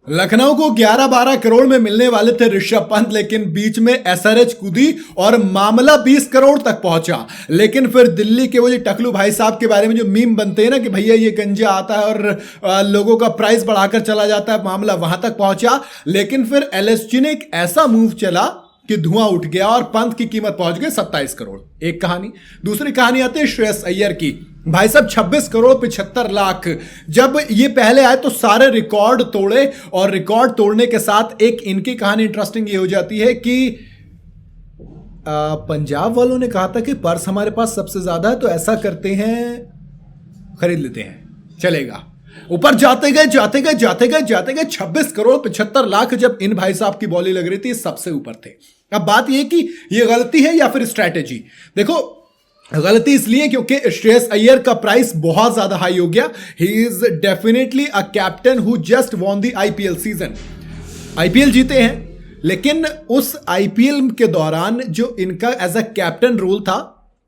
लखनऊ को 11-12 करोड़ में मिलने वाले थे ऋषभ पंत, लेकिन बीच में एसआरएच कूदी और मामला 20 करोड़ तक पहुंचा। लेकिन फिर दिल्ली के वो जो टकलू भाई साहब के बारे में जो मीम बनते हैं ना कि भैया ये गंजा आता है और लोगों का प्राइस बढ़ाकर चला जाता है, मामला वहां तक पहुंचा। लेकिन फिर एलएसजी ने एक ऐसा मूव चला कि धुआं उठ गया और पंत की कीमत पहुंच गई 27 करोड़। एक कहानी। दूसरी कहानी आती है श्रेयस अय्यर की। भाई साहब 26 करोड़ 75 लाख। जब ये पहले आए तो सारे रिकॉर्ड तोड़े, और रिकॉर्ड तोड़ने के साथ एक इनकी कहानी इंटरेस्टिंग ये हो जाती है कि पंजाब वालों ने कहा था कि पर्स हमारे पास सबसे ज्यादा है, तो ऐसा करते हैं खरीद लेते हैं, चलेगा। ऊपर जाते गए 26 करोड़ 75 लाख जब इन भाई साहब की बॉली लग रही थी, सबसे ऊपर थे। अब बात यह कि यह गलती है या फिर स्ट्रैटेजी। देखो, गलती इसलिए क्योंकि श्रेयस अय्यर का प्राइस बहुत ज्यादा हाई हो गया। He is definitely a captain who just won the IPL season. IPL जीते हैं, लेकिन उस आईपीएल के दौरान जो इनका एज अ कैप्टन रोल था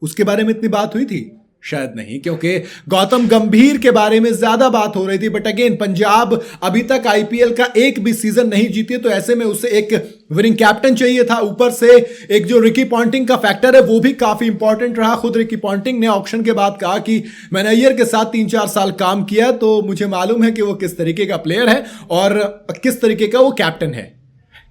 उसके बारे में इतनी बात हुई थी? शायद नहीं, क्योंकि गौतम गंभीर के बारे में ज्यादा बात हो रही थी। बट अगेन, पंजाब अभी तक आईपीएल का एक भी सीजन नहीं जीती, तो ऐसे में उसे एक विनिंग कैप्टन चाहिए था। ऊपर से एक जो रिकी पॉन्टिंग का फैक्टर है वो भी काफी इंपॉर्टेंट रहा। खुद रिकी पॉन्टिंग ने ऑक्शन के बाद कहा कि मैंने अय्यर के साथ 3-4 साल काम किया, तो मुझे मालूम है कि वो किस तरीके का प्लेयर है और किस तरीके का वो कैप्टन है।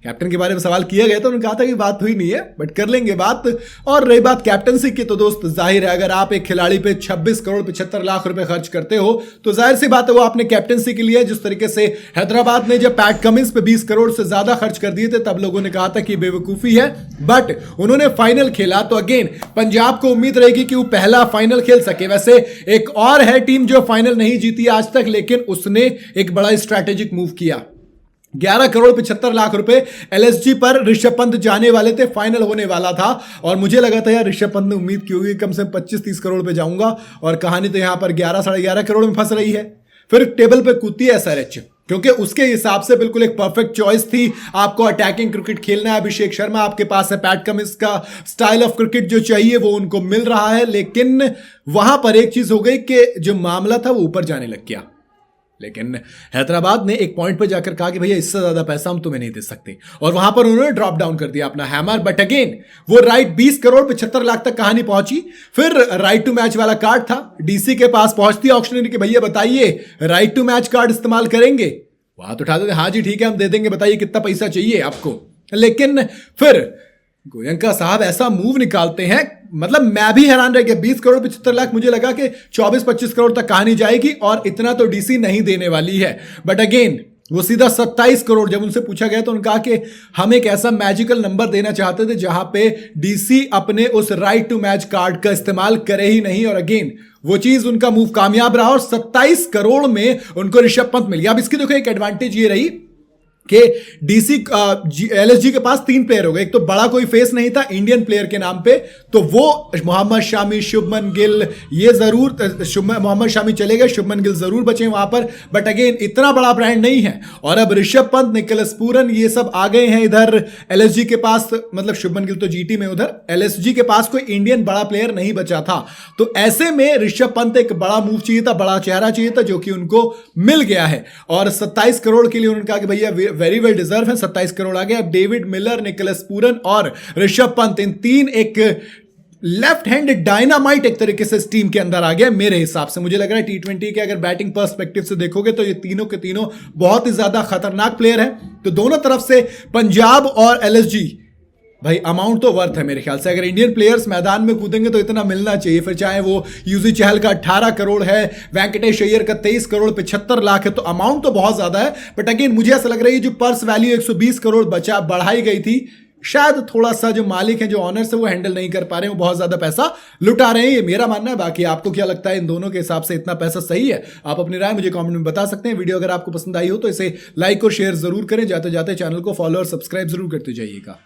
कैप्टन के बारे में सवाल किया गया तो उन्होंने कहा था कि बात हुई नहीं है, बट कर लेंगे बात। और रही बात कैप्टनसी की, तो दोस्त जाहिर है अगर आप एक खिलाड़ी पे 26 करोड़ 75 लाख रुपए खर्च करते हो तो जाहिर सी बात है वो आपने कैप्टनसी के लिए, जिस तरीके से हैदराबाद ने जब पैट कमिंस पे 20 करोड़ से ज्यादा खर्च कर दिए थे तब लोगों ने कहा था कि बेवकूफी है, बट उन्होंने फाइनल खेला। तो अगेन पंजाब को उम्मीद रहेगी कि वो पहला फाइनल खेल सके। वैसे एक और है टीम जो फाइनल नहीं जीती आज तक, लेकिन उसने एक बड़ा स्ट्रैटेजिक मूव किया। 11 करोड़ 75 लाख रुपए एलएसजी पर ऋषभ पंत जाने वाले थे, फाइनल होने वाला था। और मुझे लगा था यार ऋषभ पंत ने उम्मीद की होगी कम से कम 25-30 करोड़ पे जाऊंगा, और कहानी तो यहां पर 11-11.5 करोड़ में फंस रही है। फिर टेबल पे कूदती है एसआरएच, क्योंकि उसके हिसाब से बिल्कुल एक परफेक्ट चॉइस थी। आपको अटैकिंग क्रिकेट खेलना है, अभिषेक शर्मा आपके पास है, पैट कमिंस का स्टाइल ऑफ क्रिकेट जो चाहिए वो उनको मिल रहा है। लेकिन वहां पर एक चीज हो गई कि जो मामला था वो ऊपर जाने लग गया। लेकिन हैदराबाद ने एक पॉइंट पर जाकर कहा कि भैया इससे ज्यादा पैसा हम तुम्हें नहीं दे सकते, और वहां पर उन्होंने ड्रॉप डाउन कर दिया अपना हैमर। बट अगेन वो राइट 20 करोड़ 75 लाख तक कहानी पहुंची। फिर राइट टू मैच वाला कार्ड था, डीसी के पास पहुंचती ऑक्शनरी कि भैया बताइए राइट टू मैच कार्ड इस्तेमाल करेंगे। वहां तो उठा देते, हाँ जी ठीक है हम दे देंगे, बताइए कितना पैसा चाहिए आपको। लेकिन फिर गोयंका साहब ऐसा मूव निकालते हैं, मतलब मैं भी हैरान रह गया। 20 करोड़ 75 लाख, मुझे लगा कि 24-25 करोड़ तक कहानी जाएगी और इतना तो डीसी नहीं देने वाली है। बट अगेन वो सीधा 27 करोड़। जब उनसे पूछा गया तो उन्होंने कहा कि हम एक ऐसा मैजिकल नंबर देना चाहते थे जहां पे डीसी अपने उस राइट टू मैच कार्ड का इस्तेमाल करे ही नहीं। और अगेन वो चीज उनका मूव कामयाब रहा और 27 करोड़ में उनको ऋषभ पंत मिल गया। अब इसकी देखो एक एडवांटेज ये रही कि डीसी एलएसजी के पास 3 प्लेयर हो गए। एक तो बड़ा कोई फेस नहीं था इंडियन प्लेयर के नाम पे, तो वो मोहम्मद शामी, शुभमन गिल, ये जरूर मोहम्मद शामी चले गए, शुभमन गिल जरूर बचे वहां पर, बट अगेन इतना बड़ा ब्रांड नहीं है। और अब ऋषभ पंत, निकोलस पूरन, ये सब आ गए हैं इधर एलएसजी के पास। मतलब शुभमन गिल तो जीटी में, उधर एलएसजी के पास कोई इंडियन बड़ा प्लेयर नहीं बचा था। तो ऐसे में ऋषभ पंत एक बड़ा मूव चाहिए था, बड़ा चेहरा चाहिए था, जो कि उनको मिल गया है। और 27 करोड़ के लिए उन्होंने कहा कि भैया वेरी वेल डिजर्व है, 27 करोड़ आ गए। अब डेविड मिलर, निकोलस पूरन और ऋषभ पंत, इन 3 एक लेफ्ट हैंड डायनामाइट एक तरीके से इस टीम के अंदर आ गया मेरे हिसाब से। मुझे लग रहा है टी20 के अगर बैटिंग पर्सपेक्टिव से देखोगे तो ये तीनों के तीनों बहुत ही ज्यादा खतरनाक प्लेयर हैं। तो दोनों तरफ से पंजाब और एलएसजी, भाई अमाउंट तो वर्थ है मेरे ख्याल से। अगर इंडियन प्लेयर्स मैदान में कूदेंगे तो इतना मिलना चाहिए। फिर चाहे वो यूजी चहल का 18 करोड़ है, वेंकटेश अय्यर का 23 करोड़ 75 लाख है, तो अमाउंट तो बहुत ज्यादा है। बट अगेन मुझे ऐसा लग रहा है जो पर्स वैल्यू 120 करोड़ बढ़ाई गई थी, शायद थोड़ा सा जो मालिक हैं, जो ऑनर्स है, वो हैंडल नहीं कर पा रहे हैं, वो बहुत ज्यादा पैसा लुटा रहे हैं, ये मेरा मानना है। बाकी आपको क्या लगता है, इन दोनों के हिसाब से इतना पैसा सही है? आप अपनी राय मुझे कमेंट में बता सकते हैं। वीडियो अगर आपको पसंद आई हो तो इसे लाइक और शेयर जरूर करें। जाते जाते चैनल को फॉलो और सब्सक्राइब जरूर करते जाइएगा।